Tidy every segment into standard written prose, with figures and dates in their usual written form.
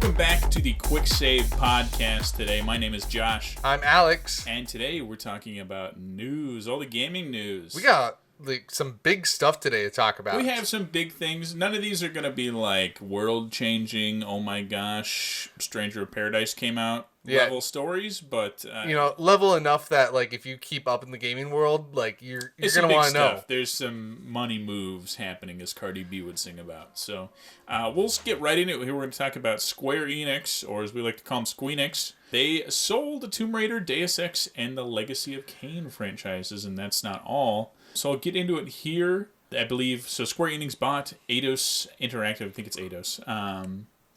Welcome back to the Quick Save podcast today. My name is Josh. I'm Alex. And today we're talking about news, all the gaming news. We got some big stuff today to talk about. We have some big things. None of these are going to be like world-changing, oh my gosh, Stranger of Paradise came out level stories, but... level enough that like if you keep up in the gaming world, like you're going to want to know. There's some money moves happening, as Cardi B would sing about. So we'll get right into it. Here we're going to talk about Square Enix, or as we like to call them, Squeenix. They sold the Tomb Raider, Deus Ex, and the Legacy of Kain franchises, and that's not all. So I'll get into it here. I believe, so Square Enix bought Eidos Interactive. I think it's Eidos.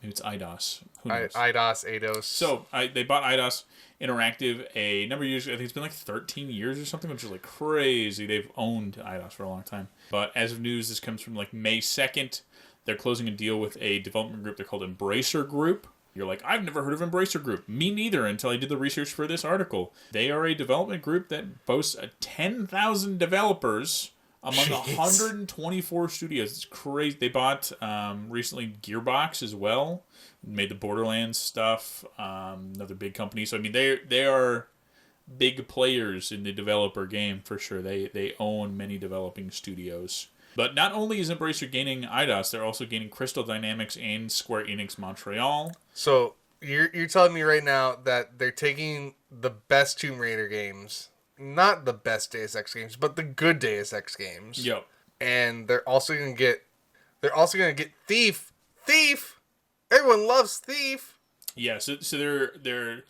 Maybe it's Eidos. Who knows? Eidos. So they bought Eidos Interactive a number of years ago. I think it's been like 13 years or something, which is like crazy. They've owned Eidos for a long time. But as of news, this comes from like May 2nd. They're closing a deal with a development group they're called Embracer Group. You're like, I've never heard of Embracer Group. Me neither, until I did the research for this article. They are a development group that boasts 10,000 developers among 124 studios. It's crazy. They bought recently Gearbox as well. Made the Borderlands stuff. Another big company. So I mean, they are big players in the developer game for sure. They own many developing studios. But not only is Embracer gaining Eidos, they're also gaining Crystal Dynamics and Square Enix Montreal. So you're telling me right now that they're taking the best Tomb Raider games, not the best Deus Ex games, but the good Deus Ex games. Yep. And they're also gonna get Thief. Everyone loves Thief. Yeah. So they're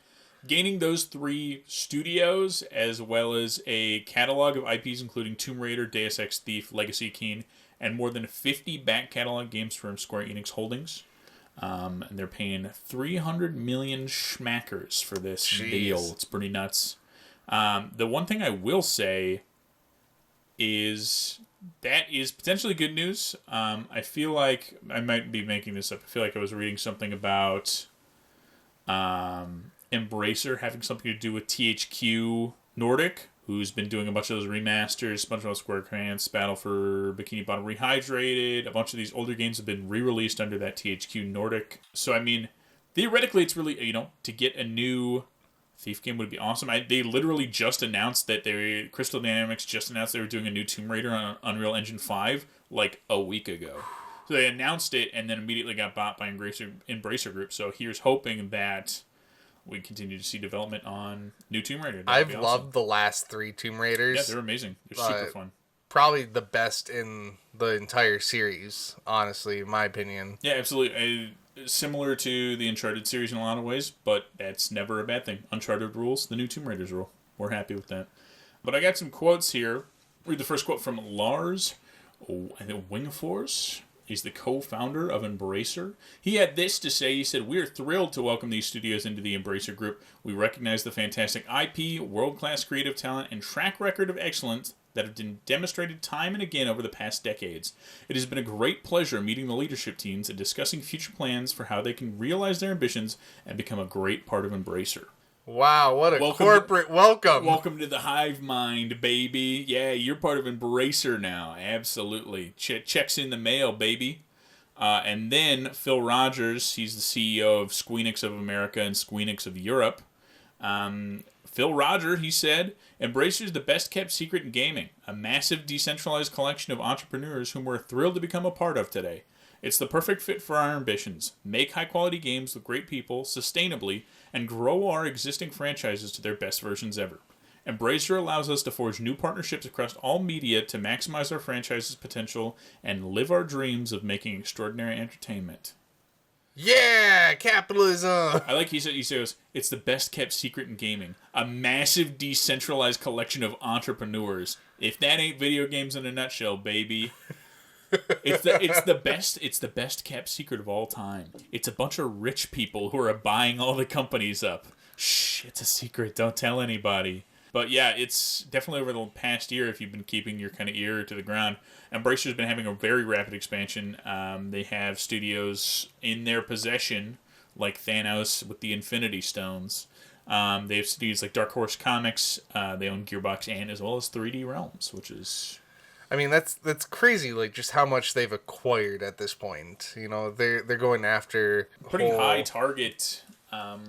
gaining those three studios, as well as a catalog of IPs including Tomb Raider, Deus Ex, Thief, Legacy of Kain, and more than 50 back catalog games from Square Enix Holdings. And they're paying 300 million schmackers for this deal. It's pretty nuts. The one thing I will say is that is potentially good news. I feel like I might be making this up. I feel like I was reading something about Embracer having something to do with THQ Nordic, who's been doing a bunch of those remasters, SpongeBob SquarePants, Battle for Bikini Bottom Rehydrated. A bunch of these older games have been re-released under that THQ Nordic. So, I mean, theoretically, it's really, to get a new Thief game would be awesome. They literally just announced that Crystal Dynamics just announced they were doing a new Tomb Raider on Unreal Engine 5 like a week ago. So they announced it and then immediately got bought by Embracer Group. So here's hoping that we continue to see development on new Tomb Raider. I've loved the last 3 Tomb Raiders. Yeah, they're amazing. They're super fun. Probably the best in the entire series, honestly, in my opinion. Yeah, absolutely. Similar to the Uncharted series in a lot of ways, but that's never a bad thing. Uncharted rules, the new Tomb Raiders rule. We're happy with that. But I got some quotes here. Read the first quote from Lars Wingforce. He's the co-founder of Embracer. He had this to say. He said, "We're thrilled to welcome these studios into the Embracer Group. We recognize the fantastic IP, world-class creative talent, and track record of excellence that have been demonstrated time and again over the past decades. It has been a great pleasure meeting the leadership teams and discussing future plans for how they can realize their ambitions and become a great part of Embracer." Wow, what a corporate welcome. Welcome to the hive mind, baby. Yeah, you're part of Embracer now. Absolutely. Checks in the mail, baby. And then Phil Rogers, he's the CEO of Squeenix of America and Squeenix of Europe. Phil Rogers, he said, "Embracer is the best kept secret in gaming, a massive decentralized collection of entrepreneurs whom we're thrilled to become a part of today. It's the perfect fit for our ambitions. Make high-quality games with great people, sustainably, and grow our existing franchises to their best versions ever. Embracer allows us to forge new partnerships across all media to maximize our franchise's potential and live our dreams of making extraordinary entertainment." Yeah, capitalism. I like he says, "It's the best kept secret in gaming. A massive decentralized collection of entrepreneurs. If that ain't video games in a nutshell, baby." It's the best kept secret of all time. It's a bunch of rich people who are buying all the companies up. Shh, it's a secret. Don't tell anybody. But yeah, it's definitely over the past year, if you've been keeping your kind of ear to the ground, Embracer's been having a very rapid expansion. They have studios in their possession, like Thanos with the Infinity Stones. They have studios like Dark Horse Comics. They own Gearbox and as well as 3D Realms, which is... I mean, that's crazy. Like just how much they've acquired at this point. You know, they're going after Pretty high target,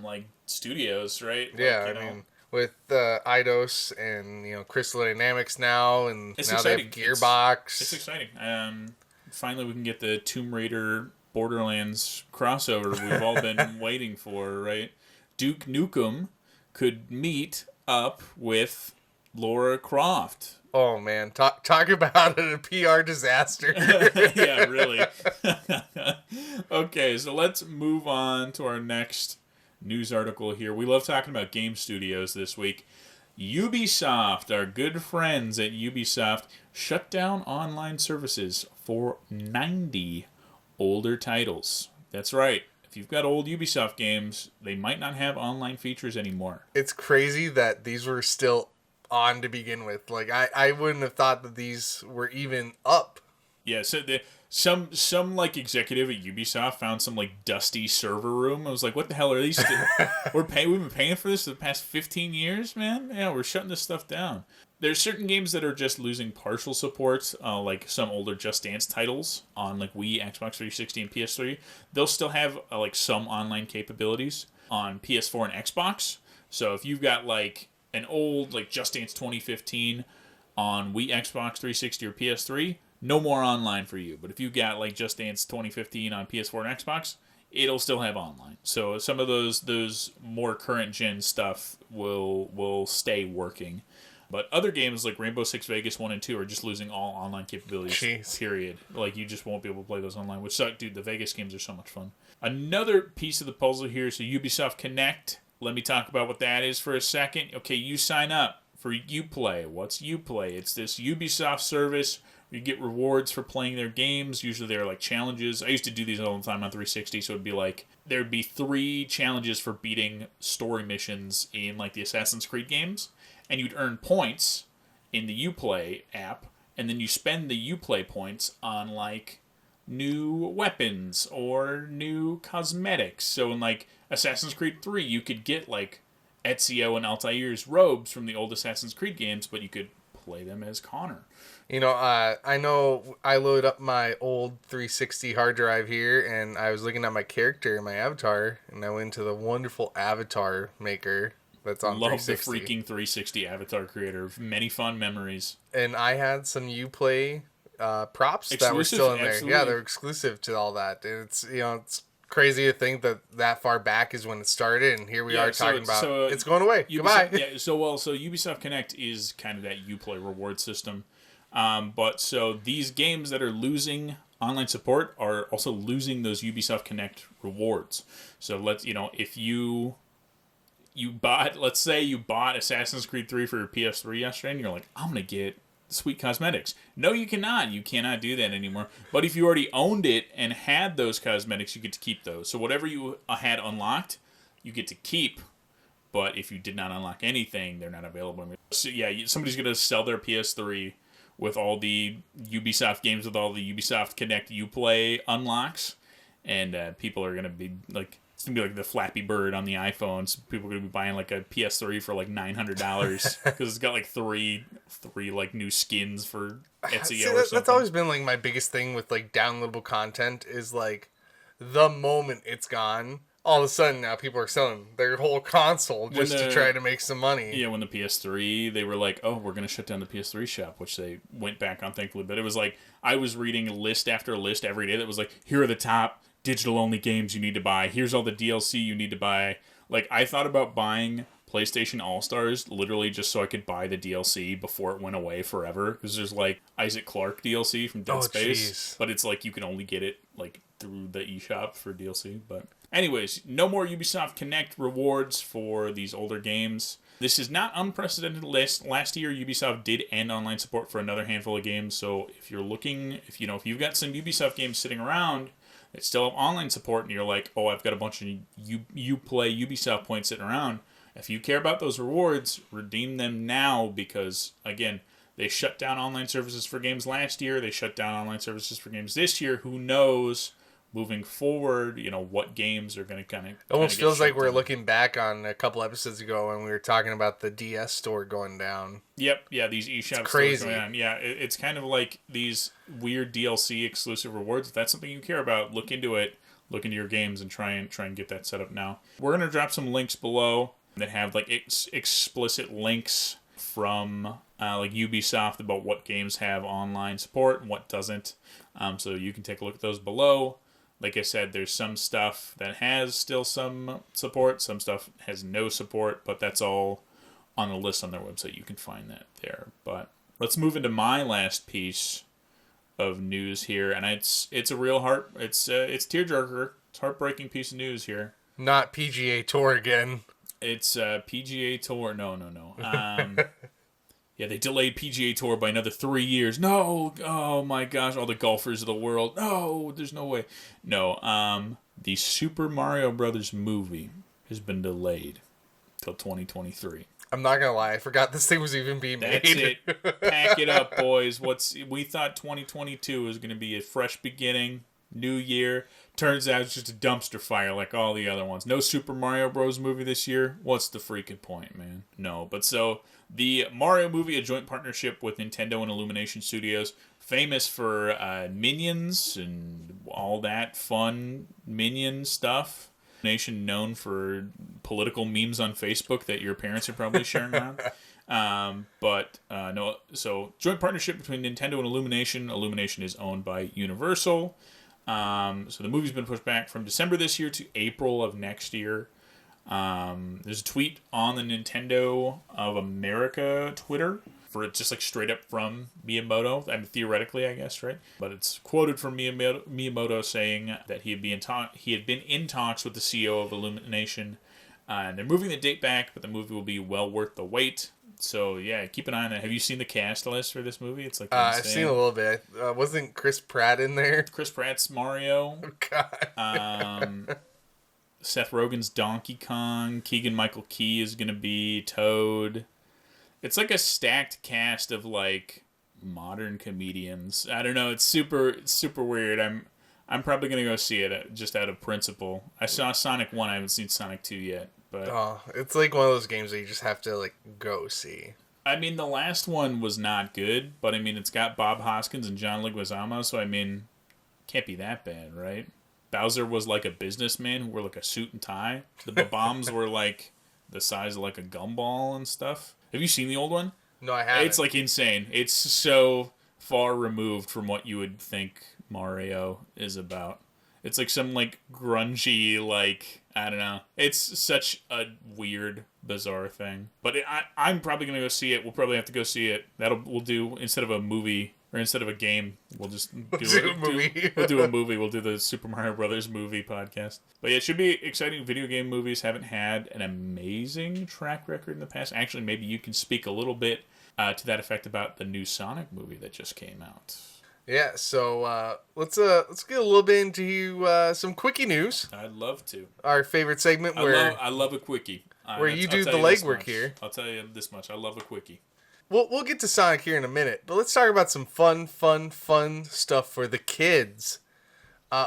like studios, right? Yeah, Like, I mean, with Eidos and Crystal Dynamics now, and it's now exciting. they have Gearbox. It's exciting. Finally, we can get the Tomb Raider Borderlands crossover we've all been waiting for, right? Duke Nukem could meet up with Lara Croft. Oh man, talk about a PR disaster. Yeah, really. Okay, so let's move on to our next news article here. We love talking about game studios this week. Ubisoft, our good friends at Ubisoft, shut down online services for 90 older titles. That's right. If you've got old Ubisoft games, they might not have online features anymore. It's crazy that these were still on to begin with. Like I wouldn't have thought that these were even up. Yeah, so some like executive at Ubisoft found some like dusty server room. I was like, what the hell are these? We've been paying for this for the past 15 years, man. Yeah, we're shutting this stuff down. There's certain games that are just losing partial support, like some older Just Dance titles on like Wii, Xbox 360, and PS3. They'll still have like some online capabilities on PS4 and Xbox. So if you've got like an old like Just Dance 2015 on Wii, Xbox 360, or PS3, no more online for you. But if you got like Just Dance 2015 on PS4 and Xbox, it'll still have online. So some of those more current gen stuff will stay working. But other games like Rainbow Six Vegas 1 and 2 are just losing all online capabilities. Jeez. Period. Like you just won't be able to play those online, which sucks. Dude, the Vegas games are so much fun. Another piece of the puzzle here is the Ubisoft Connect. Let me talk about what that is for a second. Okay, you sign up for Uplay. What's Uplay? It's this Ubisoft service. You get rewards for playing their games. Usually they're like challenges. I used to do these all the time on 360, so it'd be like there'd be 3 challenges for beating story missions in like the Assassin's Creed games, and you'd earn points in the Uplay app, and then you spend the Uplay points on like new weapons or new cosmetics. So in like Assassin's Creed 3, you could get like Ezio and Altair's robes from the old Assassin's Creed games, but you could play them as Connor. I know I loaded up my old 360 hard drive here, and I was looking at my character and my avatar, and I went to the wonderful avatar maker that's on Love 360. the freaking 360 avatar creator. Many fun memories. And I had some Uplay props Exclusive? that were still in there. Absolutely. Yeah, they're exclusive to all that. And it's crazy to think that far back is when it started, and here we are talking about it's going away. Ubisoft, Goodbye. Yeah, so Ubisoft Connect is kind of that Uplay reward system. But so these games that are losing online support are also losing those Ubisoft Connect rewards. So if you bought, let's say you bought Assassin's Creed 3 for your PS3 yesterday, and you're like, I'm gonna get sweet cosmetics. No, you cannot. You cannot do that anymore. But if you already owned it and had those cosmetics, you get to keep those. So whatever you had unlocked, you get to keep. But if you did not unlock anything, they're not available anymore. So yeah, somebody's gonna sell their PS3 with all the Ubisoft games, with all the Ubisoft Connect Uplay unlocks, and people are going to be like, it's going to be like the Flappy Bird on the iPhones. People are going to be buying like a PS3 for like $900 because it's got like three like new skins for Ezio or something. That's always been like my biggest thing with like downloadable content is like the moment it's gone, all of a sudden now people are selling their whole console just to try to make some money. Yeah, when the PS3, they were like, oh, we're going to shut down the PS3 shop, which they went back on, thankfully. But it was like, I was reading list after list every day that was like, here are the top digital-only games you need to buy. Here's all the DLC you need to buy. Like, I thought about buying PlayStation All-Stars literally just so I could buy the DLC before it went away forever. Because there's like Isaac Clarke DLC from Dead Space. Geez. But it's like you can only get it like through the eShop for DLC. But anyways, no more Ubisoft Connect rewards for these older games. This is not unprecedented list. Last year, Ubisoft did end online support for another handful of games. So if you're looking, if you've got some Ubisoft games sitting around that still have online support, and you're like, oh, I've got a bunch of Uplay Ubisoft points sitting around. If you care about those rewards, redeem them now because, again, they shut down online services for games last year. They shut down online services for games this year. Who knows moving forward, what games are going to kind of It almost feels like we're down. looking back on a couple episodes ago when we were talking about the DS store going down. Yep, yeah, these eShop stores going on. Yeah, it's kind of like these weird DLC exclusive rewards. If that's something you care about, look into it. Look into your games and try and get that set up now. We're gonna drop some links below that have like explicit links from like Ubisoft about what games have online support and what doesn't. So you can take a look at those below. Like I said, there's some stuff that has still some support, some stuff has no support, but that's all on the list on their website. You can find that there. But let's move into my last piece of news here, and it's a real it's tearjerker. It's a heartbreaking piece of news here. Not PGA Tour again. It's PGA Tour. No. Yeah, they delayed PGA Tour by another 3 years. No, oh my gosh, all the golfers of the world. No, there's no way. No, the Super Mario Brothers movie has been delayed till 2023. I'm not gonna lie, I forgot this thing was even being made. That's it. Pack it up, boys. We thought 2022 was going to be a fresh beginning, new year. Turns out it's just a dumpster fire like all the other ones. No Super Mario Bros. Movie this year. What's the freaking point, man? No. But so, the Mario movie, a joint partnership with Nintendo and Illumination Studios, famous for Minions and all that fun Minion stuff. Nation known for political memes on Facebook that your parents are probably sharing around. No, so joint partnership between Nintendo and Illumination. Illumination is owned by Universal. So the movie's been pushed back from December this year to April of next year. There's a tweet on the Nintendo of America Twitter for it, just like straight up from Miyamoto. I mean, theoretically, I guess, right? But it's quoted from Miyamoto saying that he had been in talks with the CEO of Illumination, and they're moving the date back, but the movie will be well worth the wait. So yeah, keep an eye on that. Have you seen the cast list for this movie? It's like I've seen a little bit. Wasn't Chris Pratt in there? Chris Pratt's Mario. Oh, God. Seth Rogen's Donkey Kong. Keegan-Michael Key is gonna be Toad. It's like a stacked cast of like modern comedians. I don't know. It's super weird. I'm probably gonna go see it just out of principle. I saw Sonic 1. I haven't seen Sonic 2 yet. But it's like one of those games that you just have to like go see. I mean, the last one was not good, but I mean, it's got Bob Hoskins and John Leguizamo, so I mean, can't be that bad, right? Bowser was like a businessman who wore like a suit and tie. The bombs were like the size of like a gumball and stuff. Have you seen the old one? No, I haven't. It's like insane. It's so far removed from what you would think Mario is about. It's like some like grungy, like, I don't know. It's such a weird, bizarre thing. But I'm probably gonna go see it. We'll probably have to go see it. We'll do, instead of a movie or instead of a game, we'll just do a movie. We'll do a movie. We'll do the Super Mario Brothers movie podcast. But yeah, it should be exciting. Video game movies haven't had an amazing track record in the past. Actually, maybe you can speak a little bit to that effect about the new Sonic movie that just came out. Yeah, so let's get a little bit into some quickie news. I'd love to. Our favorite segment where I love a quickie. Where you do the legwork here. I'll tell you this much. I love a quickie. We'll get to Sonic here in a minute, but let's talk about some fun stuff for the kids.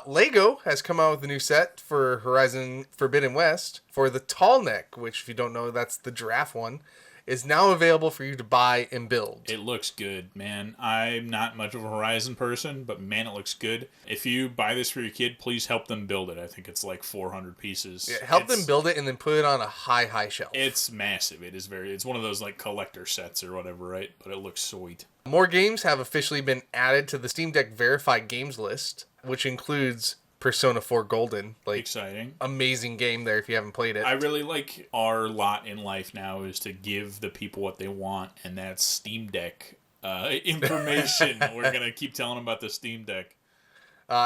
Lego has come out with a new set for Horizon Forbidden West for the Tall Neck, which, if you don't know, that's the giraffe one, is now available for you to buy and build. It looks good, man. I'm not much of a Horizon person, but man, it looks good. If you buy this for your kid, please help them build it. I think it's like 400 pieces. Yeah, help them build it and then put it on a high shelf. It's massive. It's one of those like collector sets or whatever, right? But it looks sweet. More games have officially been added to the Steam Deck verified games list, which includes Persona 4 Golden. Like, exciting. Amazing game there if you haven't played it. I really like our lot in life now is to give the people what they want, and that's Steam Deck information. We're going to keep telling them about the Steam Deck.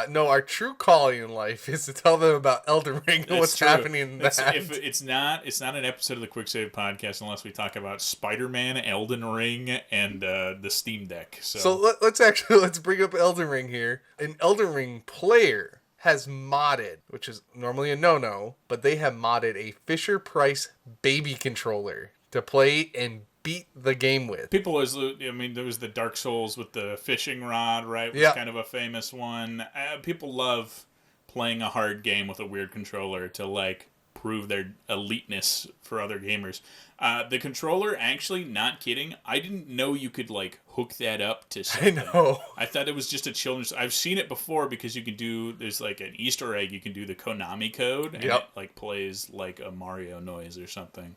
No, our true calling in life is to tell them about Elden Ring and what's happening in that. It's not an episode of the Quick Save podcast unless we talk about Spider-Man, Elden Ring, and the Steam Deck. So let's bring up Elden Ring here. An Elden Ring player has modded, which is normally a no-no, but they have modded a Fisher-Price baby controller to play and beat the game with. There was the Dark Souls with the fishing rod, right? Yeah. Kind of a famous one. People love playing a hard game with a weird controller to like prove their eliteness for other gamers. The controller, actually, not kidding, I didn't know you could like hook that up to something. I know. I thought it was just a children's. I've seen it before because you can do. There's like an Easter egg. You can do the Konami code, and it like plays like a Mario noise or something.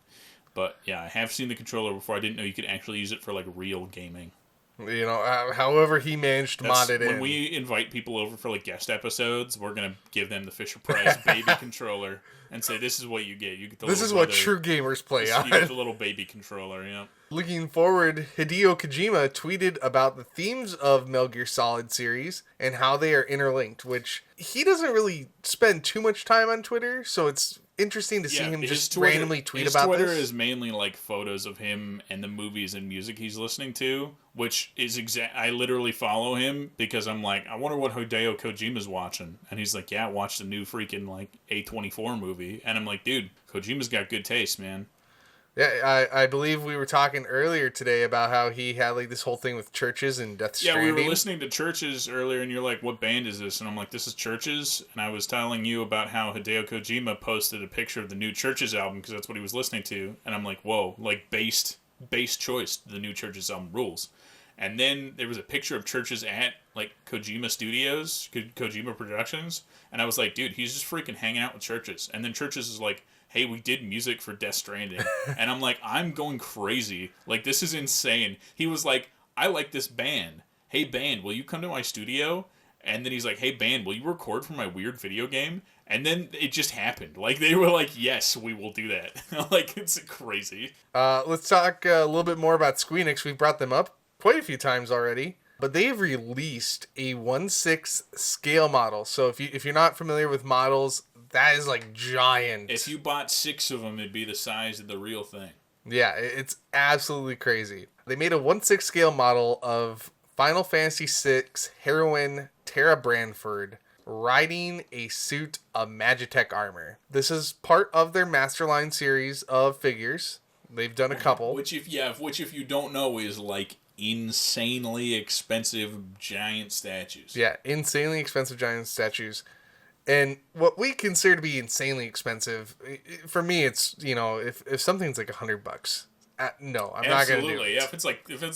But yeah, I have seen the controller before. I didn't know you could actually use it for like real gaming. You know, however he managed to mod it in. When we invite people over for like guest episodes, we're gonna give them the Fisher Price baby controller and say, "This is what you get. You get the. This is what true gamers play on." You get the little baby controller. Yeah. Looking forward, Hideo Kojima tweeted about the themes of Metal Gear Solid series and how they are interlinked. Which he doesn't really spend too much time on Twitter, so it's interesting to see him just randomly tweet about this. His Twitter is mainly like photos of him and the movies and music he's listening to, which is I literally follow him because I'm like, I wonder what Hideo Kojima's watching. And he's like, yeah, I watched the new freaking like A24 movie. And I'm like, dude, Kojima's got good taste, man. Yeah, I believe we were talking earlier today about how he had like this whole thing with Churches and Death Stranding. Yeah, we were listening to Churches earlier, and you're like, what band is this? And I'm like, this is Churches. And I was telling you about how Hideo Kojima posted a picture of the new Churches album because that's what he was listening to. And I'm like, whoa, like based choice, the new Churches album rules. And then there was a picture of Churches at like Kojima Studios, Kojima Productions. And I was like, dude, he's just freaking hanging out with Churches. And then Churches is like, hey, we did music for Death Stranding. And I'm like, I'm going crazy. Like, this is insane. He was like, I like this band. Hey, band, will you come to my studio? And then he's like, hey, band, will you record for my weird video game? And then it just happened. Like, they were like, yes, we will do that. Like, it's crazy. Let's talk a little bit more about Squeenix. We've brought them up quite a few times already. But they've released a 1/6 scale model. So if you're not familiar with models, that is like giant. If you bought 6 of them, it'd be the size of the real thing. Yeah, it's absolutely crazy. They made a 1/6 scale model of Final Fantasy VI heroine Tara Branford riding a suit of Magitech armor. This is part of their Masterline series of figures. They've done a couple. Which if you don't know is like insanely expensive giant statues. Yeah, insanely expensive giant statues. And what we consider to be insanely expensive, for me, it's, you know, if something's like $100, no, I'm not gonna do it. Absolutely, yeah. If it's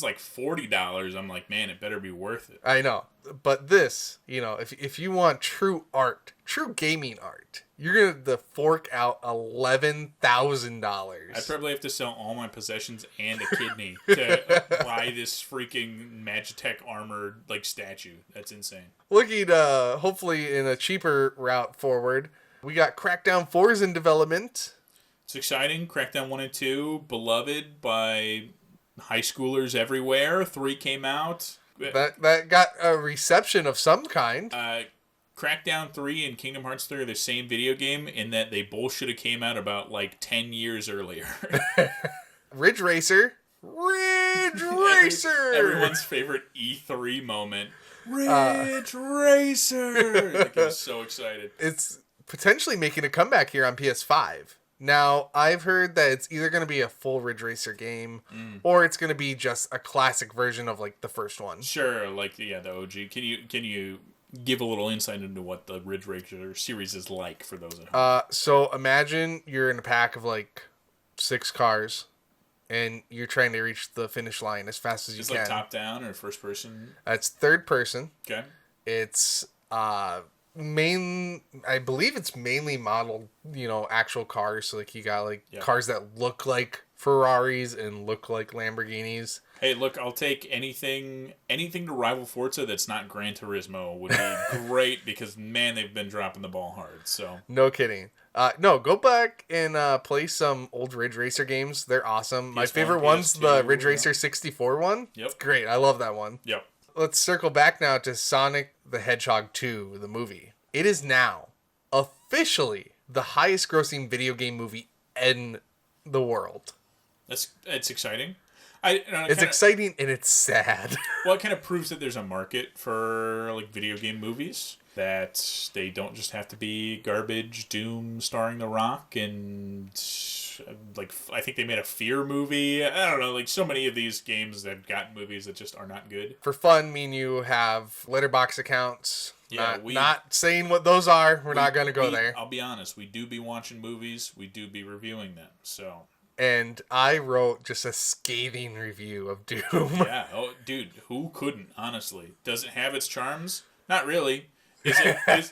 like $40, I'm like, man, it better be worth it. I know, but this, you know, if you want true art, true gaming art, you're gonna fork out $11,000. I'd probably have to sell all my possessions and a kidney to buy this freaking Magitech armored like statue. That's insane. Looking hopefully in a cheaper route forward, we got Crackdown 4 is in development. It's exciting. Crackdown 1 and 2, beloved by high schoolers everywhere. 3 came out. That got a reception of some kind. Crackdown 3 and Kingdom Hearts 3 are the same video game in that they both should have came out about like 10 years earlier. Ridge Racer. Everyone's favorite E3 moment. Ridge Racer! Like, I'm so excited. It's potentially making a comeback here on PS5. Now, I've heard that it's either going to be a full Ridge Racer game, or it's going to be just a classic version of like the first one. Sure, like yeah, the OG. Can you give a little insight into what the Ridge Racer series is like for those at home? So imagine you're in a pack of like 6 cars, and you're trying to reach the finish line as fast as you can. It's like top down or first person? It's third person. Okay. It's I believe it's mainly modeled, you know, actual cars. So like you got like cars that look like Ferraris and look like Lamborghinis. Hey, look, I'll take anything to rival Forza that's not Gran Turismo would be great because man, they've been dropping the ball hard. So no kidding. No, go back and play some old Ridge Racer games. They're awesome. My favorite one's the Ridge Racer 64 one. Yep. It's great. I love that one. Yep. Let's circle back now to Sonic the Hedgehog 2, the movie. It is now officially the highest grossing video game movie in the world. It's exciting. It's exciting and it's sad. Well, it kind of proves that there's a market for like video game movies. That they don't just have to be garbage, Doom starring The Rock, and much. Like, I think they made a Fear movie. I don't know. Like, so many of these games have gotten movies that just are not good. For fun, me and you have letterbox accounts. Yeah, not saying what those are. We're not going to go there. I'll be honest. We do be watching movies. We do be reviewing them. So. And I wrote just a scathing review of Doom. Yeah. Oh, dude, who couldn't? Honestly, does it have its charms? Not really. Is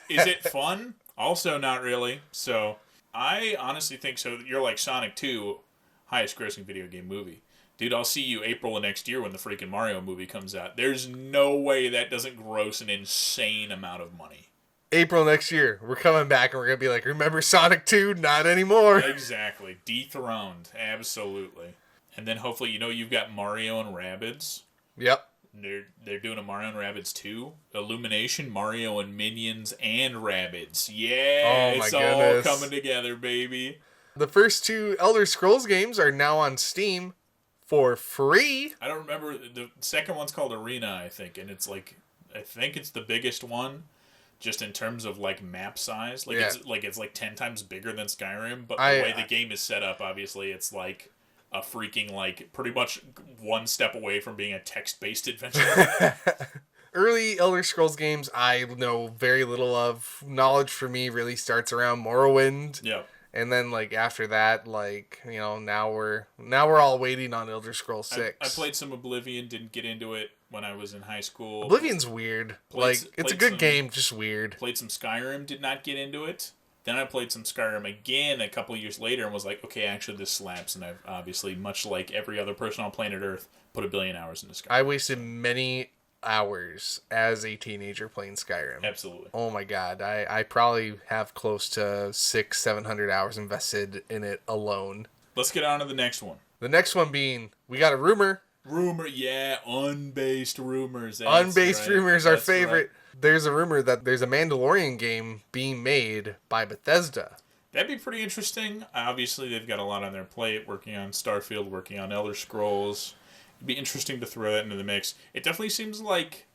it fun? Also, not really. So, I honestly think so. You're like Sonic 2, highest grossing video game movie. Dude, I'll see you April of next year when the freaking Mario movie comes out. There's no way that doesn't gross an insane amount of money. April next year, we're coming back and we're going to be like, remember Sonic 2? Not anymore. Exactly. Dethroned. Absolutely. And then hopefully, you've got Mario and Rabbids. Yep. They're doing a Mario and Rabbids 2. Illumination, Mario and Minions, and Rabbids. Yeah, oh my it's goodness. all coming together, baby. The first 2 Elder Scrolls games are now on Steam for free. I don't remember. The second one's called Arena, I think. And it's like, I think it's the biggest one, just in terms of like map size. Like, it's like 10 times bigger than Skyrim. But the way the game is set up, obviously, it's like a freaking, like, pretty much one step away from being a text-based adventure. Early Elder Scrolls games I know very little of. Knowledge for me really starts around Morrowind. Yeah. And then, like, after that, like, now we're all waiting on Elder Scrolls 6. I played some Oblivion, didn't get into it when I was in high school. Oblivion's weird. It's a good game, just weird. Played some Skyrim, did not get into it. Then I played some Skyrim again a couple years later and was like, okay, actually this slaps. And I've obviously, much like every other person on planet Earth, put 1 billion hours into Skyrim. I wasted many hours as a teenager playing Skyrim. Absolutely. Oh my god. I probably have close to 600-700 hours invested in it alone. Let's get on to the next one. The next one being, we got a rumor. Yeah, unbased rumors. Unbased rumors, our favorite. Right. There's a rumor that there's a Mandalorian game being made by Bethesda. That'd be pretty interesting. Obviously, they've got a lot on their plate, working on Starfield, working on Elder Scrolls. It'd be interesting to throw that into the mix. It definitely seems like,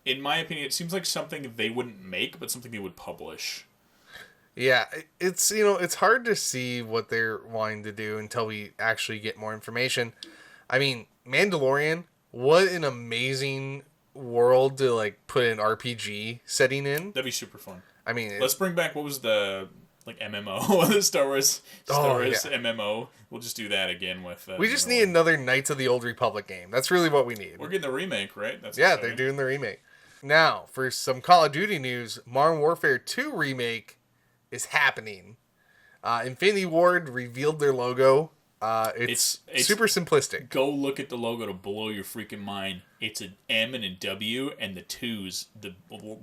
in my opinion, it seems like something they wouldn't make, but something they would publish. Yeah, it's it's hard to see what they're wanting to do until we actually get more information. I mean, Mandalorian, what an amazing world to like put an RPG setting in. That'd be super fun. I mean, let's bring back, what was the like MMO, the Star Wars MMO. We'll just do that again with. We just need another Knights of the Old Republic game. That's really what we need. We're getting the remake, right? That's exciting. They're doing the remake. Now, for some Call of Duty news, Modern Warfare 2 remake is happening. Infinity Ward revealed their logo. It's super simplistic. Go look at the logo to blow your freaking mind. It's an M and a W, and the two's the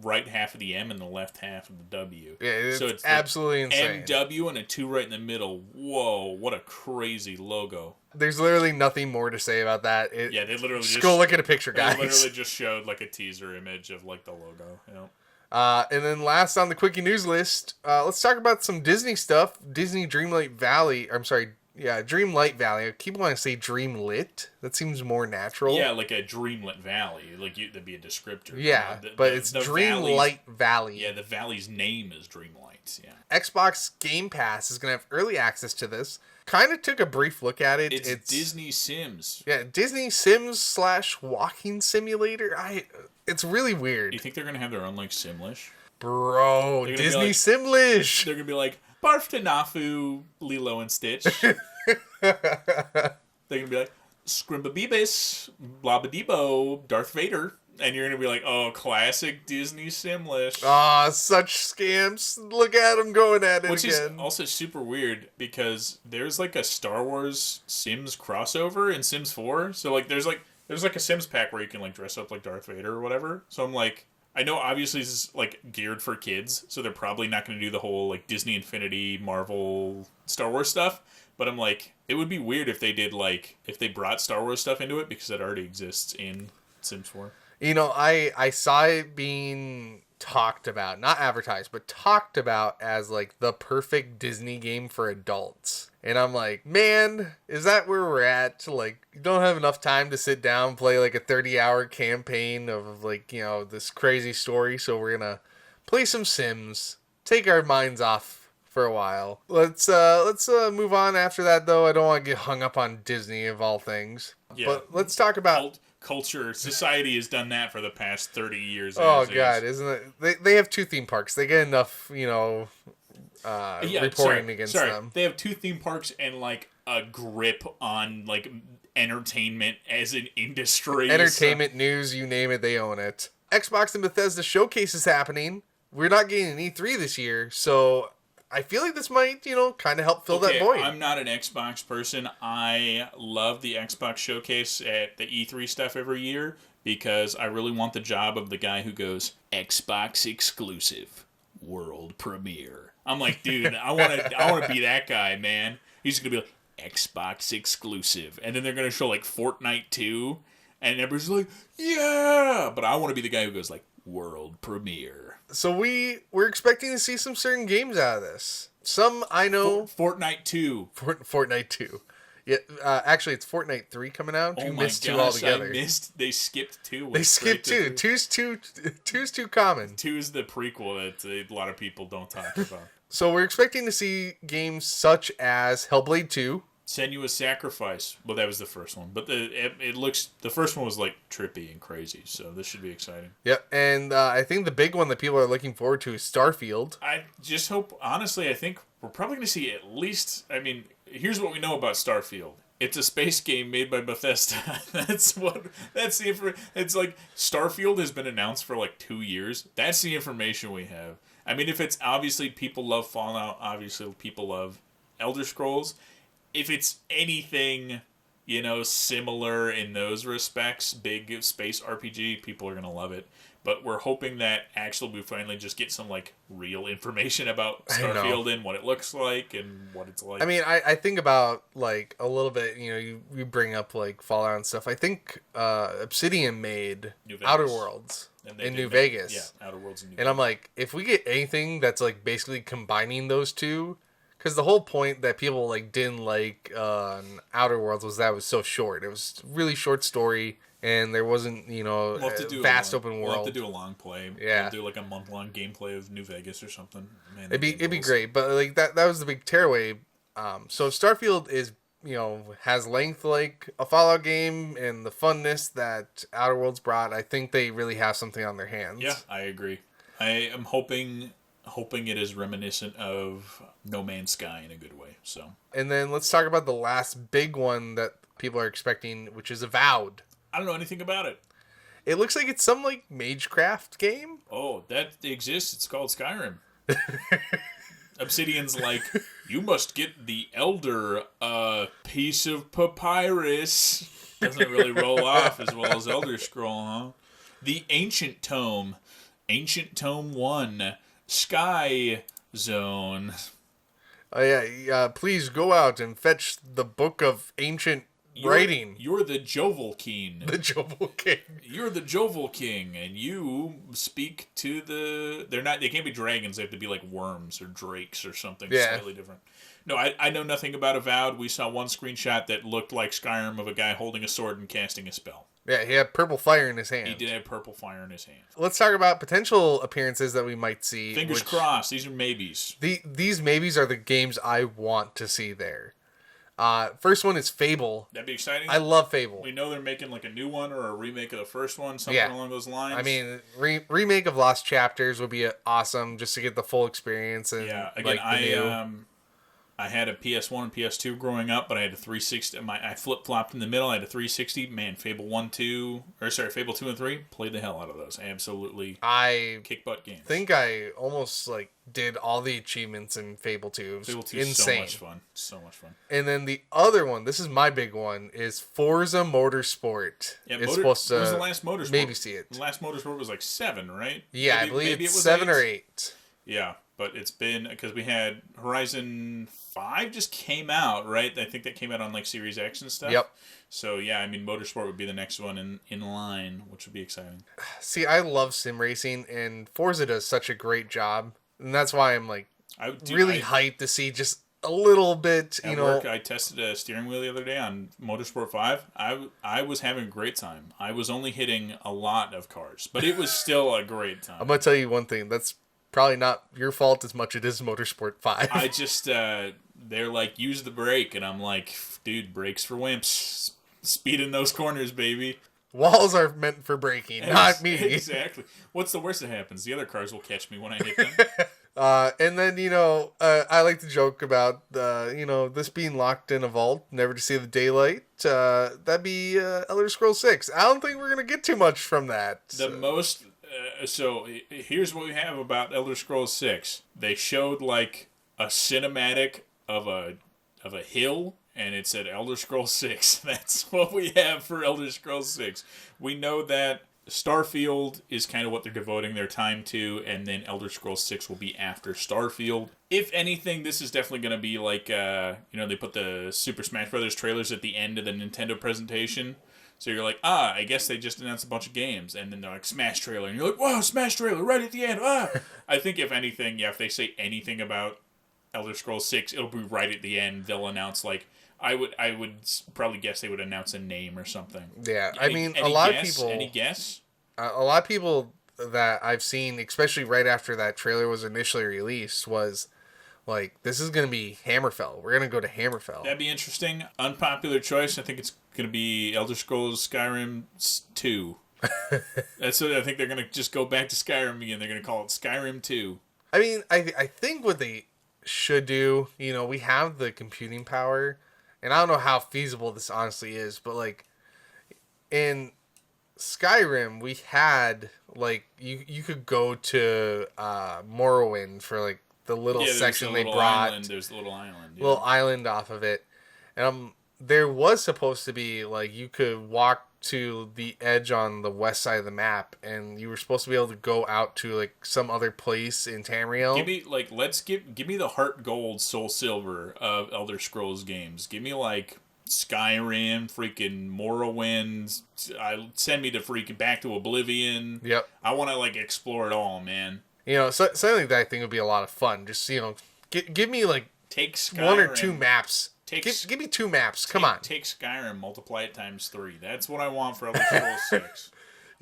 right half of the M and the left half of the W. Yeah, it's absolutely insane. MW and a 2 right in the middle. Whoa, what a crazy logo. There's literally nothing more to say about that. They literally just go look at a picture, guys. They literally just showed like a teaser image of like the logo. And then last on the quickie news list, let's talk about some Disney stuff. Disney Dreamlight Valley. Dreamlight Valley. I keep wanting to say Dreamlit. That seems more natural. Yeah, like a Dreamlit Valley. That'd be a descriptor. Yeah, but it's Dreamlight Valley. Yeah, the valley's name is Dreamlight. Yeah. Xbox Game Pass is going to have early access to this. Kind of took a brief look at it. It's Disney Sims. Yeah, Disney Sims / walking simulator. It's really weird. You think they're going to have their own like Simlish? Bro, Disney Simlish. They're going to be like, barf to Nafu, Lilo and Stitch. They're going to be like, Scrimbabibis, Blabadebo, Darth Vader. And you're going to be like, oh, classic Disney Simlish. Ah, such scams. Look at them going at it Which again. Is also super weird because there's like a Star Wars Sims crossover in Sims 4. So like there's like a Sims pack where you can like dress up like Darth Vader or whatever. So I'm like, I know obviously this is like geared for kids, so they're probably not going to do the whole like Disney Infinity, Marvel, Star Wars stuff. But I'm like, it would be weird if they did like, if they brought Star Wars stuff into it because it already exists in Sims 4. You know, I saw it being talked about, not advertised, but talked about as like the perfect Disney game for adults. And I'm like, man, is that where we're at? Like, you don't have enough time to sit down and play like a 30-hour campaign of like, this crazy story. So we're going to play some Sims, take our minds off for a while. Let's move on after that, though. I don't want to get hung up on Disney of all things. Yeah. But let's talk about culture. Society has done that for the past 30 years. Oh God, isn't it? They have 2 theme parks. They get enough, reporting against them. They have 2 theme parks and like a grip on like entertainment as an industry. Entertainment, news, you name it, they own it. Xbox and Bethesda showcase is happening. We're not getting an E3 this year, so I feel like this might, kind of help fill that void. I'm not an Xbox person. I love the Xbox showcase at the E3 stuff every year because I really want the job of the guy who goes, Xbox exclusive, world premiere. I'm like, dude, I want to be that guy, man. He's going to be like, Xbox exclusive. And then they're going to show like Fortnite 2, and everybody's like, yeah! But I want to be the guy who goes like, world premiere. So we're expecting to see some certain games out of this. Some I know. Fortnite 2. Fortnite 2. Yeah, actually, it's Fortnite 3 coming out. You missed 2 altogether. They skipped 2. They skipped 2. Two's too common. 2 is the prequel that a lot of people don't talk about. So we're expecting to see games such as Hellblade 2. Senua's Sacrifice. Well, that was the first one, but the first one was like trippy and crazy, so this should be exciting. Yep, and I think the big one that people are looking forward to is Starfield. I just hope, honestly, I think we're probably going to see at least, here's what we know about Starfield. It's a space game made by Bethesda. It's like Starfield has been announced for like 2 years. That's the information we have. If it's obviously people love Fallout, obviously people love Elder Scrolls. If it's anything, similar in those respects, big space RPG, people are going to love it. But we're hoping that actually we finally just get some, like, real information about Starfield and what it looks like and what it's like. I think about, like, a little bit, you bring up, like, Fallout and stuff. I think Obsidian made Outer Worlds in New Vegas. Yeah, Outer Worlds in New Vegas. And I'm like, if we get anything that's, like, basically combining those two... Because the whole point that people like didn't like Outer Worlds was that it was so short. It was a really short story, and there wasn't, we'll a vast open world. We'll have to do a long play. Yeah. We'll do like a month-long gameplay of New Vegas or something. Man, it'd be great, but like that was the big tearaway. So if Starfield is, has length like a Fallout game and the funness that Outer Worlds brought, I think they really have something on their hands. Yeah, I agree. I am hoping it is reminiscent of No Man's Sky in a good way. So, and then let's talk about the last big one that people are expecting, which is Avowed. I don't know anything about it. It looks like it's some like Magecraft game. Oh, that exists. It's called Skyrim. Obsidian's like, you must get the Elder piece of papyrus. Doesn't really roll off as well as Elder Scroll, huh? The Ancient Tome 1. Sky Zone. Oh yeah. Please go out and fetch the book of ancient writing. You're the Jovel King. The Jovel King. You're the Jovel King, and you speak to the. They can't be dragons. They have to be like worms or drakes or something slightly different. No, I know nothing about Avowed. We saw one screenshot that looked like Skyrim of a guy holding a sword and casting a spell. Yeah, he had purple fire in his hand. He did have purple fire in his hand. Let's talk about potential appearances that we might see. Fingers crossed. These are maybes. These maybes are the games I want to see there. First one is Fable. That'd be exciting. I love Fable. We know they're making like a new one or a remake of the first one, something along those lines. Remake of Lost Chapters would be awesome just to get the full experience. And again, I had a PS1 and PS2 growing up, but I had a 360. I flip-flopped in the middle. I had a 360. Man, Fable 2 and 3, played the hell out of those. Absolutely kick butt games. I think I almost did all the achievements in Fable 2. Fable 2 is insane. So much fun. And then the other one, this is my big one, is Forza Motorsport. Yeah, supposed to. What was the last Motorsport? Maybe see it. The last Motorsport was 7, right? Yeah, I believe it's 7 or 8. Yeah. But it's been, because we had Horizon 5 just came out, right? I think that came out on Series X and stuff. Yep. So yeah, Motorsport would be the next one in line, which would be exciting. See, I love sim racing, and Forza does such a great job, and that's why I'm really hyped to see just a little bit. At work, I tested a steering wheel the other day on Motorsport 5. I was having a great time. I was only hitting a lot of cars, but it was still a great time. I'm gonna tell you one thing. That's probably not your fault as much as it is Motorsport 5. I just, they're like, use the brake. And I'm like, dude, brakes for wimps. Speed in those corners, baby. Walls are meant for braking, not me. Exactly. What's the worst that happens? The other cars will catch me when I hit them. And then, I like to joke about, this being locked in a vault, never to see the daylight. That'd be Elder Scrolls 6. I don't think we're going to get too much from that. So here's what we have about Elder Scrolls 6. They showed like a cinematic of a hill, and it said Elder Scrolls 6. That's what we have for Elder Scrolls 6. We know that Starfield is kind of what they're devoting their time to, and then Elder Scrolls 6 will be after Starfield. If anything, this is definitely going to be like, they put the Super Smash Brothers trailers at the end of the Nintendo presentation. So you're like, I guess they just announced a bunch of games. And then they're like, Smash trailer. And you're like, wow, Smash trailer right at the end. I think if anything, if they say anything about Elder Scrolls 6, it'll be right at the end. They'll announce, like, I would probably guess they would announce a name or something. Yeah, Any guess? A lot of people that I've seen, especially right after that trailer was initially released, was like, this is going to be Hammerfell. We're going to go to Hammerfell. That'd be interesting. Unpopular choice. I think it's going to be Elder Scrolls Skyrim 2. That's what I think. They're going to just go back to Skyrim again. They're going to call it Skyrim 2. I mean, I think what they should do, we have the computing power, and I don't know how feasible this honestly is, but like in Skyrim, we had like you could go to Morrowind for like the little section they brought. There's a little island. Yeah. Little island off of it, and there was supposed to be like you could walk to the edge on the west side of the map, and you were supposed to be able to go out to like some other place in Tamriel. Give me the Heart Gold, Soul Silver of Elder Scrolls games. Give me like Skyrim, freaking Morrowind. Send me to freaking back to Oblivion. Yep. I want to like explore it all, man. Something like that I think would be a lot of fun. Just give me like take Skyrim, 1 or 2 maps. Give me 2 maps. Come on. Take Skyrim, multiply it times 3. That's what I want for Elder Scrolls 6.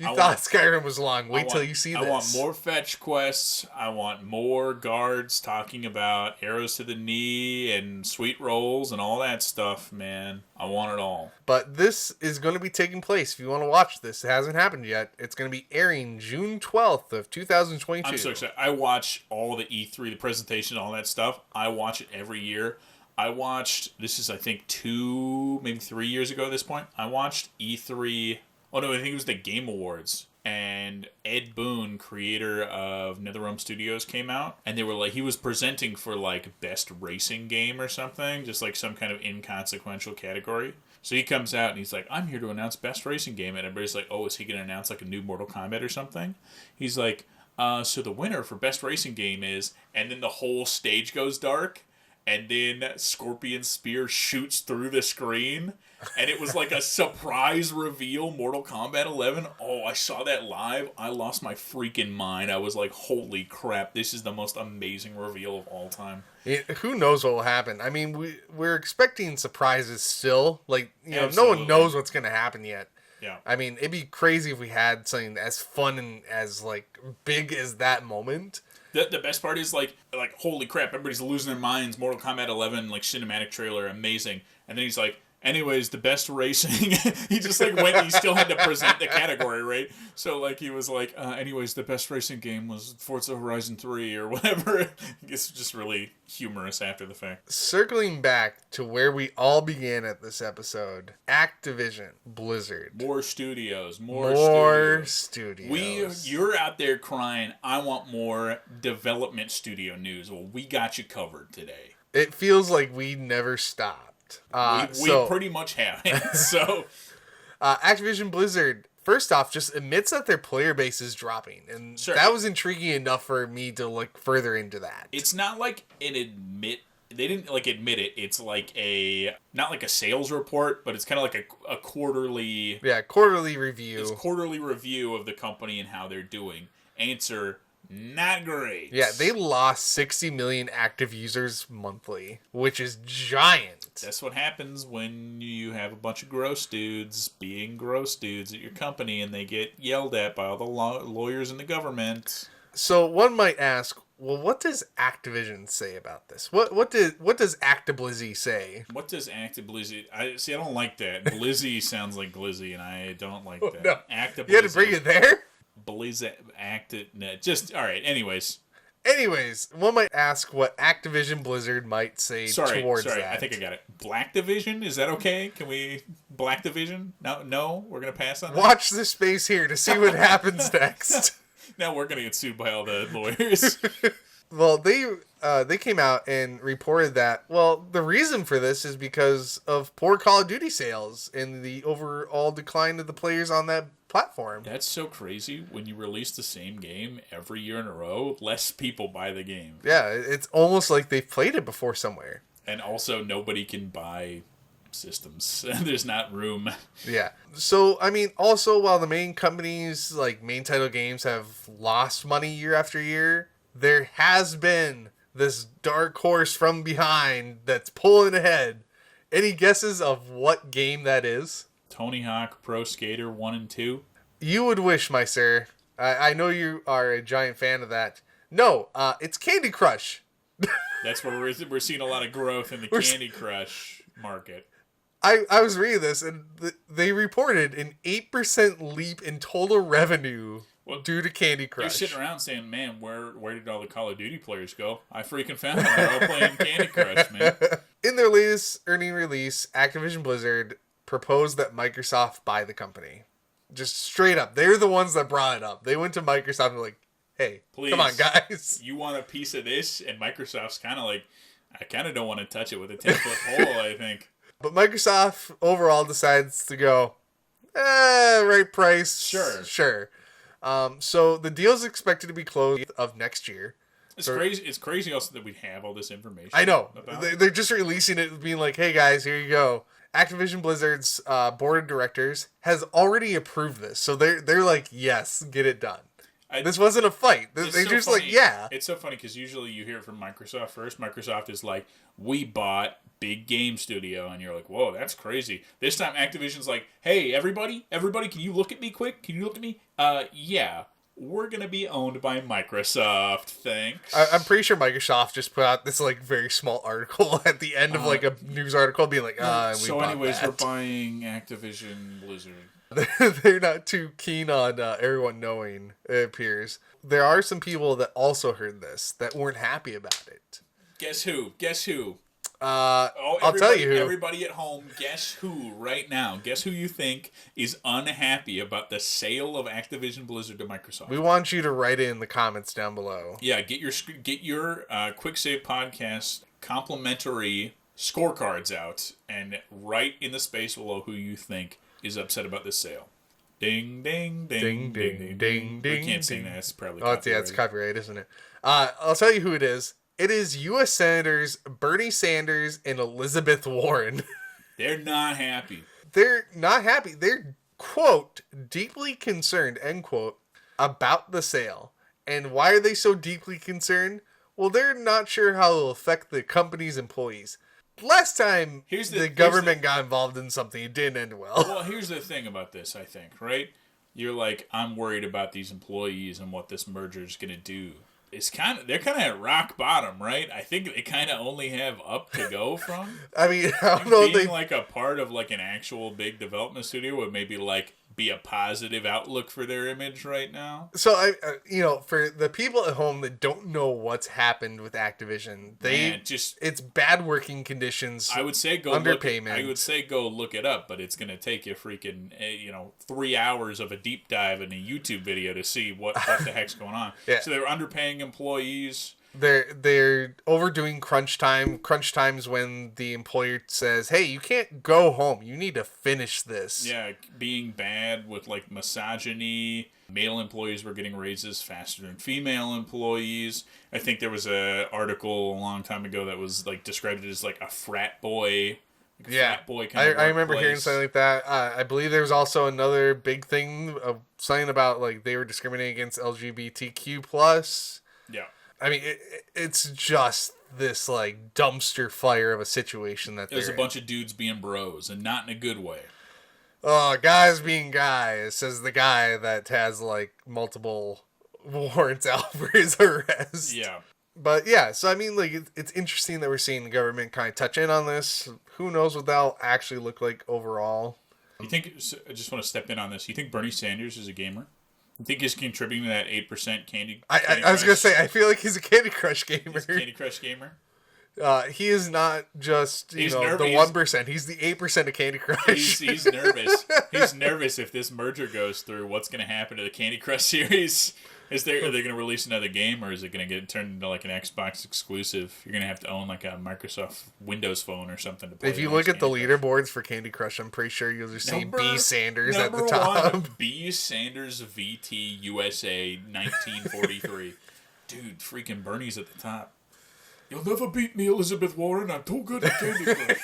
Skyrim was long. Wait till you see this. I want more fetch quests. I want more guards talking about arrows to the knee and sweet rolls and all that stuff, man. I want it all. But this is going to be taking place. If you want to watch this, it hasn't happened yet. It's going to be airing June 12th of 2022. I'm so excited. I watch all the E3, the presentation, all that stuff. I watch it every year. I watched, this is I think 2, maybe 3 years ago at this point, I watched E3, I think it was the Game Awards, and Ed Boon, creator of NetherRealm Studios, came out, and they were like, he was presenting for like best racing game or something, just like some kind of inconsequential category. So he comes out and he's like, I'm here to announce best racing game, and everybody's like, oh, is he going to announce like a new Mortal Kombat or something? He's like, so the winner for best racing game is, and then the whole stage goes dark. And then Scorpion Spear shoots through the screen. And it was like a surprise reveal, Mortal Kombat 11. Oh, I saw that live. I lost my freaking mind. I was like, holy crap, this is the most amazing reveal of all time. Who knows what will happen? I mean, we're expecting surprises still. Like, Absolutely. No one knows what's going to happen yet. Yeah. I mean, it'd be crazy if we had something as fun and as, like, big as that moment. The best part is, like, holy crap, everybody's losing their minds. Mortal Kombat 11, like, cinematic trailer, amazing. And then he's like, anyways, the best racing. He just, like, went, he still had to present the category, right? So, like, he was like, anyways, the best racing game was Forza Horizon 3 or whatever. It's just really humorous after the fact. Circling back to where we all began at this episode, Activision, Blizzard. More studios. You're out there crying, I want more development studio news. Well, we got you covered today. It feels like we never stopped. We pretty much haven't. So, Activision Blizzard, first off, just admits that their player base is dropping, and that was intriguing enough for me to look further into that. It's not like they didn't like admit it. It's like not like a sales report, but it's kind of like a quarterly. Yeah, quarterly review. It's quarterly review of the company and how they're doing. Answer. Not great. Yeah, they lost 60 million active users monthly, which is giant. That's what happens when you have a bunch of gross dudes being gross dudes at your company and they get yelled at by all the lawyers in the government. So one might ask, well, what does Activision say about this? What does Actiblizzy say? What does Actiblizzy? I don't like that. Blizzy sounds like Glizzy, and I don't like Oh, that. no. Actiblizzy. You had to bring it there? Blizzy. No, just all right. Anyways. Anyways, one might ask what Activision Blizzard might say towards that. I think I got it. Black Division? Is that okay? Can we Black Division? No, we're gonna pass on that. Watch the space here to see what happens next. Now we're gonna get sued by all the lawyers. Well, they came out and reported that, well, the reason for this is because of poor Call of Duty sales and the overall decline of the players on that platform. That's so crazy. When you release the same game every year in a row, less people buy the game. Yeah, it's almost like they've played it before somewhere. And also, nobody can buy systems. There's not room. Yeah. So, I mean, also, while the main companies, like main title games, have lost money year after year, there has been this dark horse from behind that's pulling ahead. Any guesses of what game that is? Tony Hawk Pro Skater 1 and 2? You would wish, my sir. I know you are a giant fan of that. No, it's Candy Crush. That's where we're seeing a lot of growth in the Candy Crush market. I was reading this, and they reported an 8% leap in total revenue due to Candy Crush. They're sitting around saying, man, where did all the Call of Duty players go? I freaking found them. They're all playing Candy Crush, man. In their latest earning release, Activision Blizzard proposed that Microsoft buy the company. Just straight up. They're the ones that brought it up. They went to Microsoft and were like, hey, please, come on, guys. You want a piece of this? And Microsoft's kind of like, I kind of don't want to touch it with a 10-foot pole, I think. But Microsoft overall decides to go, right price. Sure. So the deal is expected to be closed of next year. Crazy. It's crazy also that we have all this information. I know. They're just releasing it, being like, hey guys, here you go. Activision Blizzard's board of directors has already approved this. So they're like, yes, get it done. This wasn't a fight. They're so just funny. Like, yeah. It's so funny because usually you hear it from Microsoft first. Microsoft is like, we bought big game studio. And you're like, whoa, that's crazy. This time Activision's like, hey, everybody, can you look at me quick? Can you look at me? Yeah. We're going to be owned by Microsoft. Thanks. I'm pretty sure Microsoft just put out this like very small article at the end of like a news article being like, so anyways, we're buying Activision Blizzard. They're not too keen on everyone knowing, it appears. There are some people that also heard this that weren't happy about it. Guess who? I'll tell you who. Everybody at home, guess who right now? Guess who you think is unhappy about the sale of Activision Blizzard to Microsoft? We want you to write it in the comments down below. Yeah, get your Quick Save Podcast complimentary scorecards out and write in the space below who you think is upset about this sale. Ding, ding, ding, ding, ding, ding. We can't sing that. It's probably copyrighted. It's copyrighted, isn't it? I'll tell you who it is. It is U.S. Senators Bernie Sanders and Elizabeth Warren. They're not happy. They're not happy. They're, quote, deeply concerned, end quote, about the sale. And why are they so deeply concerned? Well, they're not sure how it'll affect the company's employees. Last time the government got involved in something, it didn't end well. Well, here's the thing about this, I think, right? You're like, I'm worried about these employees and what this merger is going to do. They're kind of at rock bottom, right? I think they kind of only have up to go from. I mean, I don't know. Being like a part of like an actual big development studio would maybe like be a positive outlook for their image right now. So for the people at home that don't know what's happened with Activision, it's bad working conditions. I would say go underpayment. I would say go look it up, but it's going to take you freaking 3 hours of a deep dive in a YouTube video to see what the heck's going on. Yeah. So they're underpaying employees. They're overdoing crunch times when the employer says, hey, you can't go home, you need to finish this. Yeah, being bad with like misogyny. Male employees were getting raises faster than female employees. I think there was an article a long time ago that was like described as like a frat boy. Frat boy kind of I remember hearing something like that. I believe there was also another big thing of something about like they were discriminating against LGBTQ+. Yeah. I mean, it's just this, like, dumpster fire of a situation that there's a bunch of dudes being bros, and not in a good way. Oh, guys being guys, says the guy that has, like, multiple warrants out for his arrest. Yeah. But yeah, so I mean, like, it's interesting that we're seeing the government kind of touch in on this. Who knows what that'll actually look like overall. You think, I just want to step in on this, you think Bernie Sanders is a gamer? You think he's contributing to that 8% Candy I was going to say, I feel like he's a Candy Crush gamer. He's a Candy Crush gamer? He is not just, the 1%. He's the 8% of Candy Crush. He's nervous. He's nervous if this merger goes through. What's going to happen to the Candy Crush series? Are they going to release another game, or is it going to get turned into like an Xbox exclusive? You're going to have to own like a Microsoft Windows phone or something to play. If you look at the leaderboards for Candy Crush, I'm pretty sure you'll just see B. Sanders at the top. One, B. Sanders VT USA 1943. Dude, freaking Bernie's at the top. You'll never beat me, Elizabeth Warren. I'm too good at Candy Crush.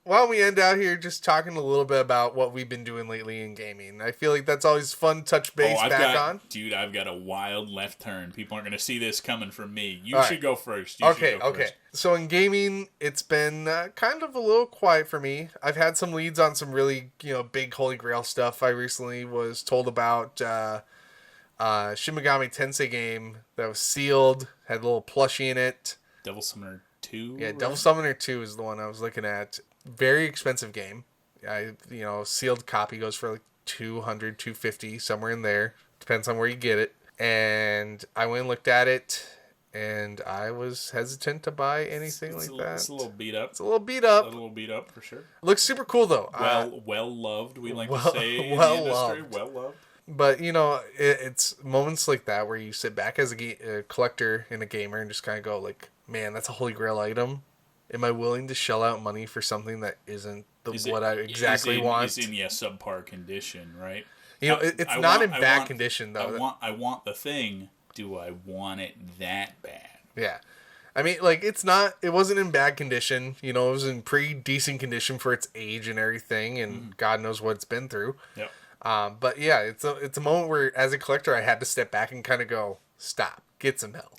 Why don't we end out here just talking a little bit about what we've been doing lately in gaming? I feel like that's always fun to touch base on. Dude, I've got a wild left turn. People aren't going to see this coming from me. You should go first. Okay. So in gaming, it's been kind of a little quiet for me. I've had some leads on some really, big Holy Grail stuff. I recently was told about Shin Megami Tensei game that was sealed, had a little plushie in it. Devil Summoner 2? Yeah, Devil Summoner 2 is the one I was looking at. Very expensive game. Sealed copy goes for like $200, $250, somewhere in there. Depends on where you get it. And I went and looked at it, and I was hesitant to buy anything that. It's a little beat up. It's a little beat up. A little beat up, for sure. Looks super cool, though. Well loved, we like to say in the industry. Well loved. But, it's moments like that where you sit back as a collector and a gamer and just kind of go like, man, that's a Holy Grail item. Am I willing to shell out money for something that isn't what I exactly want? It's in subpar condition, right? It's not in bad condition, though. I want the thing. Do I want it that bad? Yeah. I mean, like, it wasn't in bad condition. It was in pretty decent condition for its age and everything, and God knows what it's been through. Yep. But yeah, it's a moment where, as a collector, I had to step back and kind of go, stop. Get some help.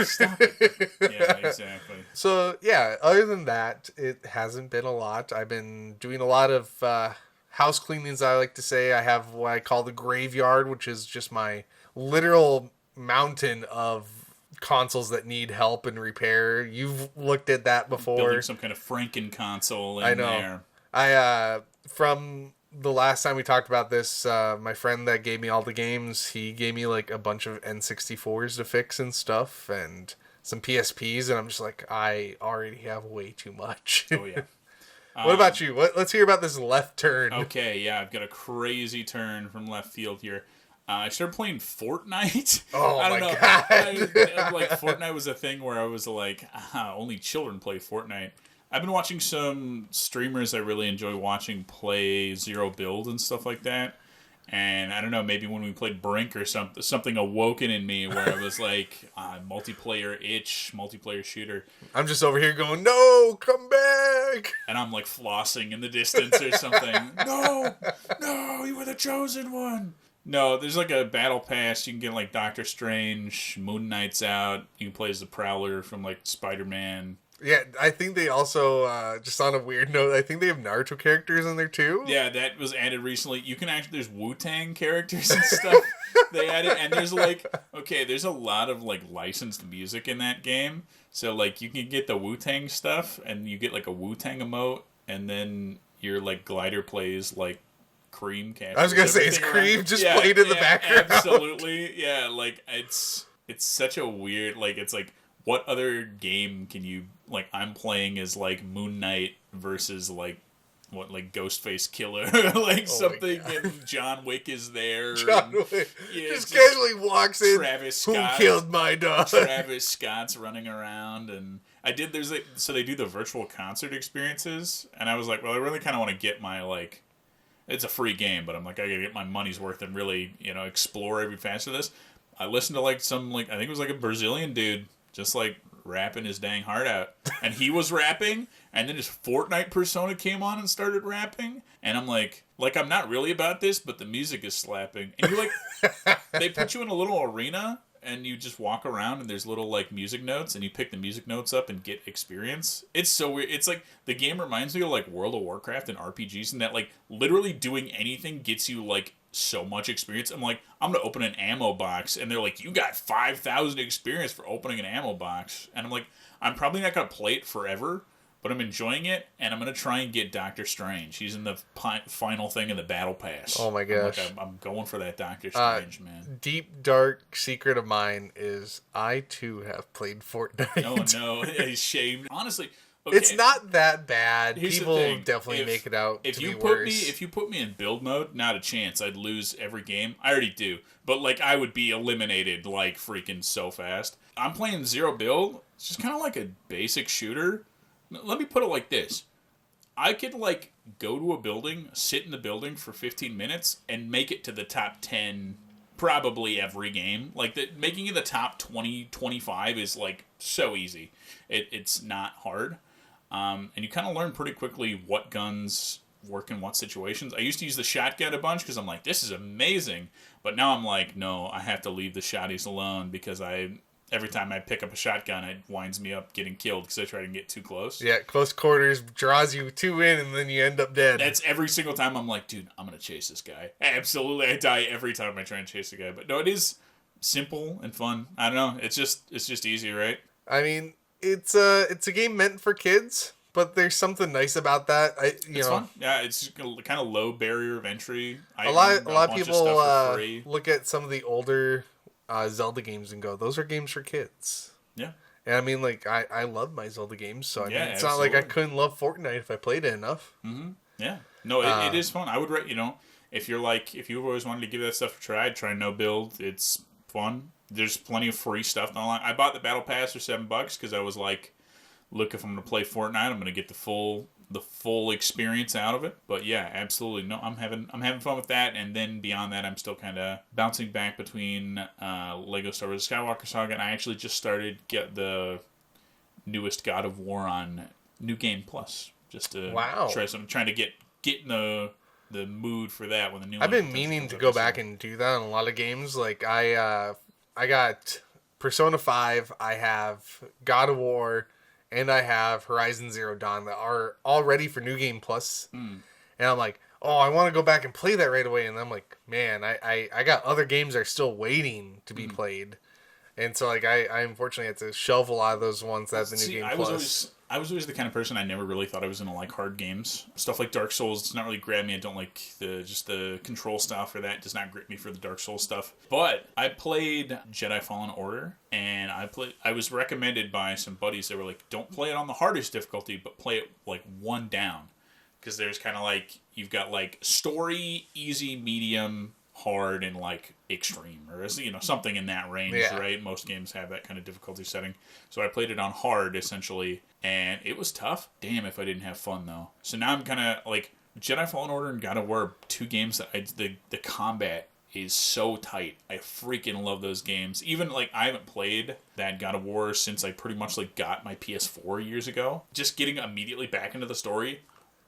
Stop it. Yeah, exactly. So, yeah, other than that, it hasn't been a lot. I've been doing a lot of house cleanings, I like to say. I have what I call the graveyard, which is just my literal mountain of consoles that need help and repair. You've looked at that before. Building some kind of Franken console in there. From the last time we talked about this, my friend that gave me all the games, he gave me like a bunch of N64s to fix and stuff, and some PSPs, and I'm just like, I already have way too much. Oh yeah. What about you? Let's hear about this left turn. Okay, yeah, I've got a crazy turn from left field here. I started playing Fortnite. Oh I don't my know. God. Fortnite was a thing where I was like, only children play Fortnite. I've been watching some streamers I really enjoy watching play Zero Build and stuff like that. And I don't know, maybe when we played Brink or something awoken in me where I was like, multiplayer shooter. I'm just over here going, no, come back. And I'm like flossing in the distance or something. No, you were the chosen one. No, there's like a battle pass. You can get like Doctor Strange, Moon Knight's out. You can play as the Prowler from like Spider-Man. Yeah, I think they also, just on a weird note, I think they have Naruto characters in there too. Yeah, that was added recently. You can actually, there's Wu-Tang characters and stuff they added. And there's there's a lot of like licensed music in that game. So like you can get the Wu-Tang stuff and you get like a Wu-Tang emote and then your like glider plays like Cream captures. I was going to say, is Cream just played in the background? Absolutely. Yeah, like it's such a weird, like it's like, what other game can you, like, I'm playing as, like, Moon Knight versus, like, what, like, Ghostface Killer, like, something, and John Wick is there. John Wick just casually walks in, Travis Scott, who killed my dog? Travis Scott's running around, and so they do the virtual concert experiences, and I was like, well, I really kind of want to get my, like, it's a free game, but I'm like, I gotta get my money's worth and really, explore every facet of this. I listened to, like, some, like, I think it was, like, a Brazilian dude, just like rapping his dang heart out. And he was rapping, and then his Fortnite persona came on and started rapping. And I'm like I'm not really about this, but the music is slapping. And you're like, they put you in a little arena, and you just walk around, and there's little like music notes, and you pick the music notes up and get experience. It's so weird. It's like, the game reminds me of like World of Warcraft and RPGs, and that like literally doing anything gets you like so much experience. I'm like, I'm gonna open an ammo box, and they're like, you got 5,000 experience for opening an ammo box, and I'm like, I'm probably not gonna play it forever, but I'm enjoying it, and I'm gonna try and get Doctor Strange. He's in the final thing in the battle pass. Oh my gosh, I'm going for that Doctor Strange, man. Deep dark secret of mine is I too have played Fortnite. Oh no, he's shaved. Honestly. Okay. It's not that bad. Here's People definitely make it out to be worse. If you put me in build mode, not a chance. I'd lose every game. I already do. But, like, I would be eliminated, like, freaking so fast. I'm playing zero build. It's just kind of like a basic shooter. Let me put it like this. I could, like, go to a building, sit in the building for 15 minutes, and make it to the top 10 probably every game. Like, making it the top 20, 25 is, like, so easy. It's not hard. And you kind of learn pretty quickly what guns work in what situations. I used to use the shotgun a bunch because I'm like, this is amazing. But now I'm like, no, I have to leave the shotties alone because every time I pick up a shotgun, it winds me up getting killed because I try to get too close. Yeah, close quarters draws you too in and then you end up dead. That's every single time I'm like, dude, I'm going to chase this guy. Absolutely, I die every time I try and chase the guy. But no, it is simple and fun. I don't know. It's just easy, right? I mean... It's a game meant for kids, but there's something nice about that. It's fun. Yeah, it's kind of low barrier of entry. A lot of people look at some of the older Zelda games and go, "Those are games for kids." Yeah. And I mean, like I love my Zelda games, so I mean, it's absolutely. not like I couldn't love Fortnite if I played it enough. Mm-hmm. Yeah. No, it is fun. I would rate. If you've always wanted to give that stuff a try no build. It's fun. There's plenty of free stuff online. I bought the Battle Pass for $7 because I was like, look, if I'm going to play Fortnite, I'm going to get the full experience out of it. But yeah, absolutely. No, I'm having fun with that. And then beyond that, I'm still kind of bouncing back between Lego Star Wars Skywalker Saga, and I actually just started get the newest God of War on New Game Plus. Just to try something. Trying to get in the mood for that when the new. I've been meaning to go back and do that on a lot of games. Like I got Persona 5, I have God of War, and I have Horizon Zero Dawn that are all ready for New Game Plus. And I'm like, oh, I want to go back and play that right away. And I'm like, man, I got other games that are still waiting to be played. And so, like, I unfortunately had to shelve a lot of those ones that have the New Game Plus. I was always the kind of person I never really thought I was going to like hard games. Stuff like Dark Souls does not really grab me. I don't like the control style for that. It does not grip me for the Dark Souls stuff. But I played Jedi Fallen Order, and I was recommended by some buddies that were like, don't play it on the hardest difficulty, but play it like one down. Because there's kind of like, you've got like story, easy, medium, hard, and like extreme, or something in that range, right? Most games have that kind of difficulty setting. So I played it on hard essentially, and it was tough. Damn, if I didn't have fun though. So now I'm kind of like Jedi Fallen Order and God of War, two games that the combat is so tight. I freaking love those games. Even like I haven't played that God of War since I pretty much like got my PS4 years ago. Just getting immediately back into the story.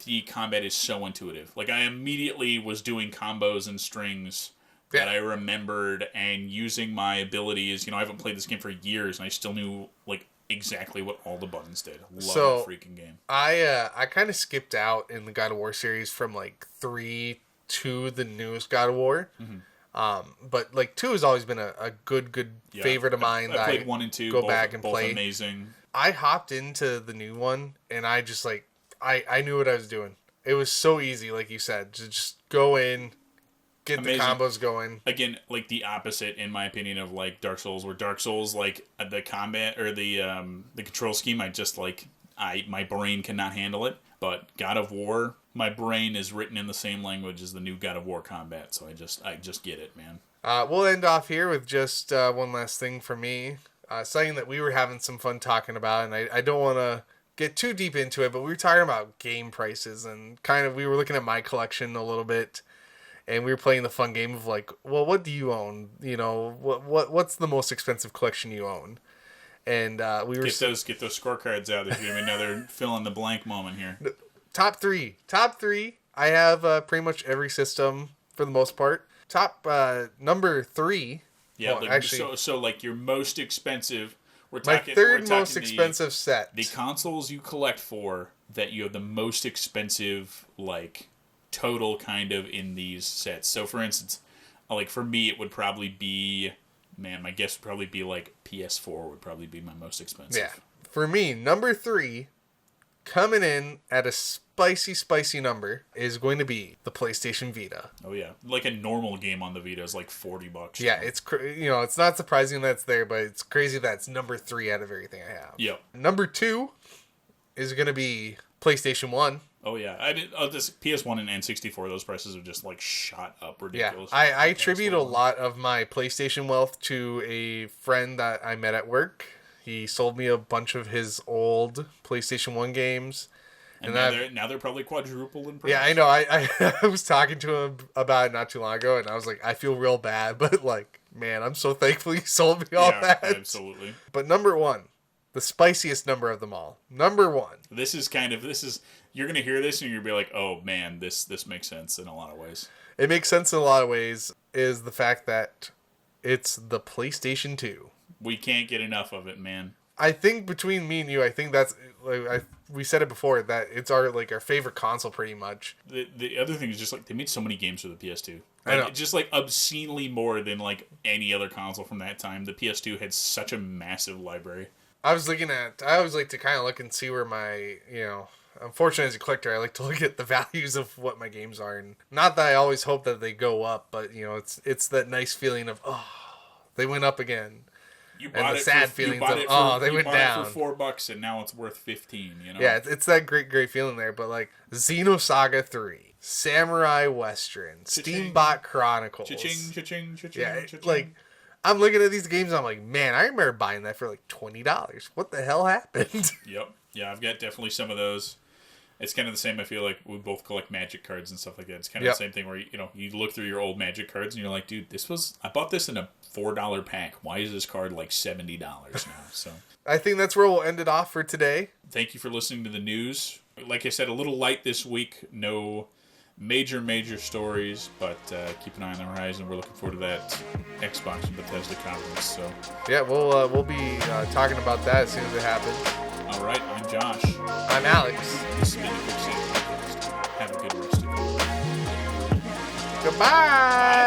The combat is so intuitive. Like, I immediately was doing combos and strings that I remembered, and using my abilities. I haven't played this game for years, and I still knew, like, exactly what all the buttons did. Love that freaking game. I kind of skipped out in the God of War series from, like, 3 to the newest God of War. But, like, 2 has always been a good favorite of mine. I played 1 and 2. Go back and both play. Amazing. I hopped into the new one, and I just, like, I knew what I was doing. It was so easy, like you said, to just go in, get the combos going. Again, like the opposite, in my opinion, of like Dark Souls, where Dark Souls, like the combat or the control scheme, my brain cannot handle it. But God of War, my brain is written in the same language as the new God of War combat, so I just get it, man. We'll end off here with just one last thing for me, something that we were having some fun talking about, and I don't want to get too deep into it, but we were talking about game prices, and kind of we were looking at my collection a little bit, and we were playing the fun game of like, well, what do you own? What's the most expensive collection you own? And we were get those scorecards out. There's gonna be another fill in the blank moment here. Top three. I have pretty much every system for the most part. Top number 3. Yeah, well, actually, so like your most expensive. My third most expensive set. The consoles you collect for that you have the most expensive, like, total kind of in these sets. So, for instance, like for me, it would probably be, man, my guess would probably be like PS4 would probably be my most expensive. Yeah. For me, number 3, coming in at a spicy number, is going to be the PlayStation Vita. Oh yeah, like a normal game on the Vita is like $40. Yeah, it's it's not surprising that it's there, but it's crazy that it's number 3 out of everything I have. Yep. Number 2 is going to be PlayStation 1. Oh yeah, I mean, this PS1 and N64, those prices have just like shot up ridiculous. Yeah, I attribute a lot of my PlayStation wealth to a friend that I met at work. He sold me a bunch of his old PlayStation 1 games. And now they're probably quadruple in price. Yeah, I know. I was talking to him about it not too long ago, and I was like, I feel real bad, but like, man, I'm so thankful he sold me all that. Absolutely. But number 1, the spiciest number of them all. Number 1. This is you're gonna hear this and you're gonna be like, oh man, this makes sense in a lot of ways. It makes sense in a lot of ways. Is the fact that it's the PlayStation 2. We can't get enough of it, man. I think between me and you, I think that's like we said it before that it's our favorite console pretty much. The other thing is just like they made so many games for the PS2. I know. Just like obscenely more than like any other console from that time. The PS2 had such a massive library. I always like to kind of look and see where my, unfortunately as a collector, I like to look at the values of what my games are, and not that I always hope that they go up, but it's that nice feeling of, oh, they went up again. You bought they went down for $4 and now it's worth $15. Yeah, it's that great feeling there. But like Xenosaga 3, Samurai Western, Cha-ching. Steambot Chronicles, Cha-ching. Yeah, like I'm looking at these games, I'm like, man, I remember buying that for like $20. What the hell happened? Yep. Yeah, I've got definitely some of those. It's kind of the same. I feel like we both collect Magic cards and stuff like that. It's kind of the same thing where you look through your old Magic cards and you're like, dude, I bought this in a $4 pack. Why is this card like $70 now? So I think that's where we'll end it off for today. Thank you for listening to the news. Like I said, a little light this week. No major stories, but keep an eye on the horizon. We're looking forward to that Xbox and Bethesda conference. So yeah, we'll be talking about that as soon as it happens. All right, I'm Josh. I'm Alex. This has been the Quick Save Podcast. Have a good rest of your day. Goodbye.